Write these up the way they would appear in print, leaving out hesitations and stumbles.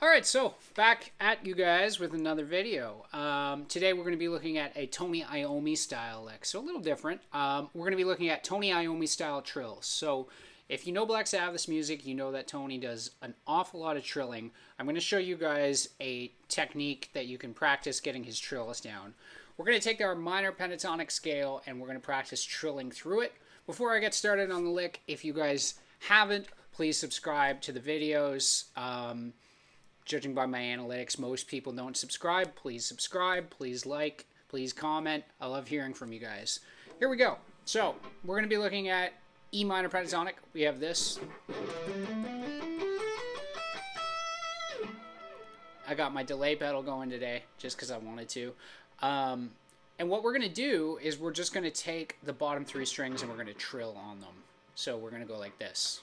Alright, so back at you guys with another video. Today we're going to be looking at a Tony Iommi style lick, so a little different. We're going to be looking at Tony Iommi style trills. So if you know Black Sabbath music, you know that Tony does an awful lot of trilling. I'm going to show you guys a technique that you can practice getting his trills down. We're going to take our minor pentatonic scale and we're going to practice trilling through it. Before I get started on the lick, if you guys haven't, please subscribe to the videos. Judging by my analytics, most people don't subscribe. Please subscribe, please like, please comment. I love hearing from you guys. Here we go. So, we're going to be looking at E minor pentatonic. We have this. I got my delay pedal going today, just because I wanted to. And what we're going to do is we're just going to take the bottom three strings and we're going to trill on them. So we're going to go like this.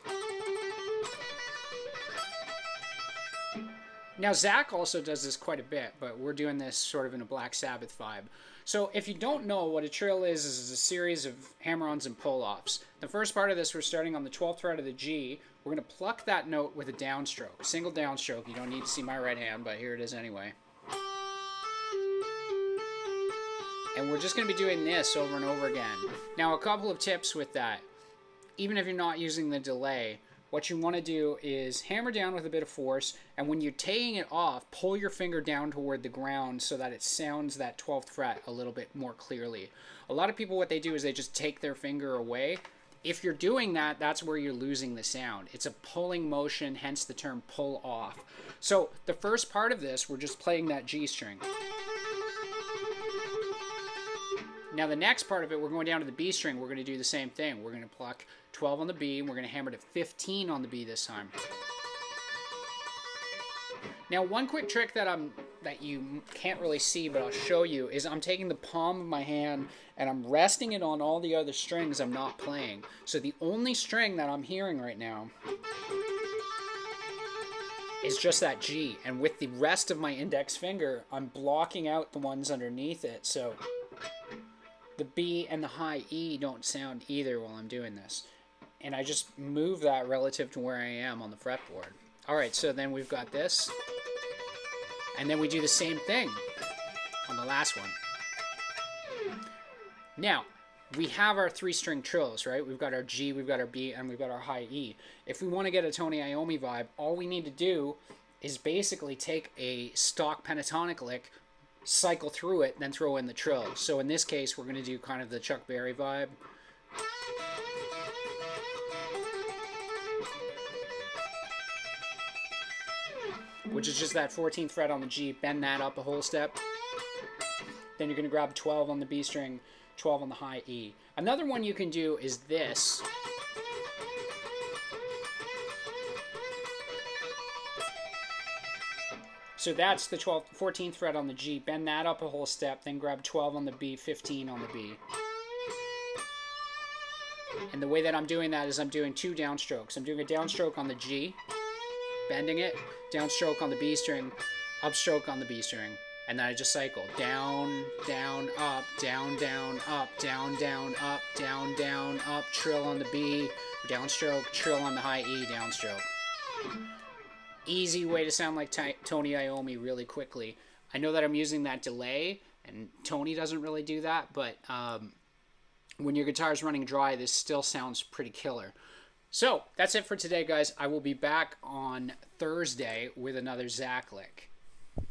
Now, Zach also does this quite a bit, but we're doing this sort of in a Black Sabbath vibe. So if you don't know what a trill is a series of hammer-ons and pull-offs. The first part of this, we're starting on the 12th fret of the G. We're going to pluck that note with a downstroke, single downstroke. You don't need to see my right hand, but here it is anyway. And we're just going to be doing this over and over again. Now, a couple of tips with that. Even if you're not using the delay, what you want to do is hammer down with a bit of force, and when you're taking it off, pull your finger down toward the ground so that it sounds that 12th fret a little bit more clearly. A lot of people, what they do is they just take their finger away. If you're doing that, that's where you're losing the sound. It's a pulling motion, hence the term pull off. So the first part of this, we're just playing that G string. Now the next part of it, we're going down to the B string. We're going to do the same thing. We're going to pluck 12 on the B, and we're going to hammer to 15 on the B this time. Now one quick trick that you can't really see, but I'll show you, is I'm taking the palm of my hand and I'm resting it on all the other strings I'm not playing. So the only string that I'm hearing right now is just that G, and with the rest of my index finger, I'm blocking out the ones underneath it, so the B and the high E don't sound either while I'm doing this. And I just move that relative to where I am on the fretboard. Alright, so then we've got this. And then we do the same thing on the last one. Now, we have our three-string trills, right? We've got our G, we've got our B, and we've got our high E. If we want to get a Tony Iommi vibe, all we need to do is basically take a stock pentatonic lick, cycle through it, then throw in the trill. So in this case, we're going to do kind of the Chuck Berry vibe. Which is just that 14th fret on the G, bend that up a whole step. Then you're going to grab 12 on the B string, 12 on the high E. Another one you can do is this. So that's the 14th fret on the G, bend that up a whole step, then grab 12 on the B, 15 on the B. And the way that I'm doing that is I'm doing two downstrokes. I'm doing a downstroke on the G, bending it, downstroke on the B string, upstroke on the B string, and then I just cycle down, down, up, down, down, up, down, down, up, down, down, up, trill on the B, downstroke, trill on the high E, downstroke. Easy way to sound like Tony Iommi really quickly. I know that I'm using that delay, and Tony doesn't really do that, but when your guitar's running dry, this still sounds pretty killer. So, that's it for today, guys. I will be back on Thursday with another Zach lick.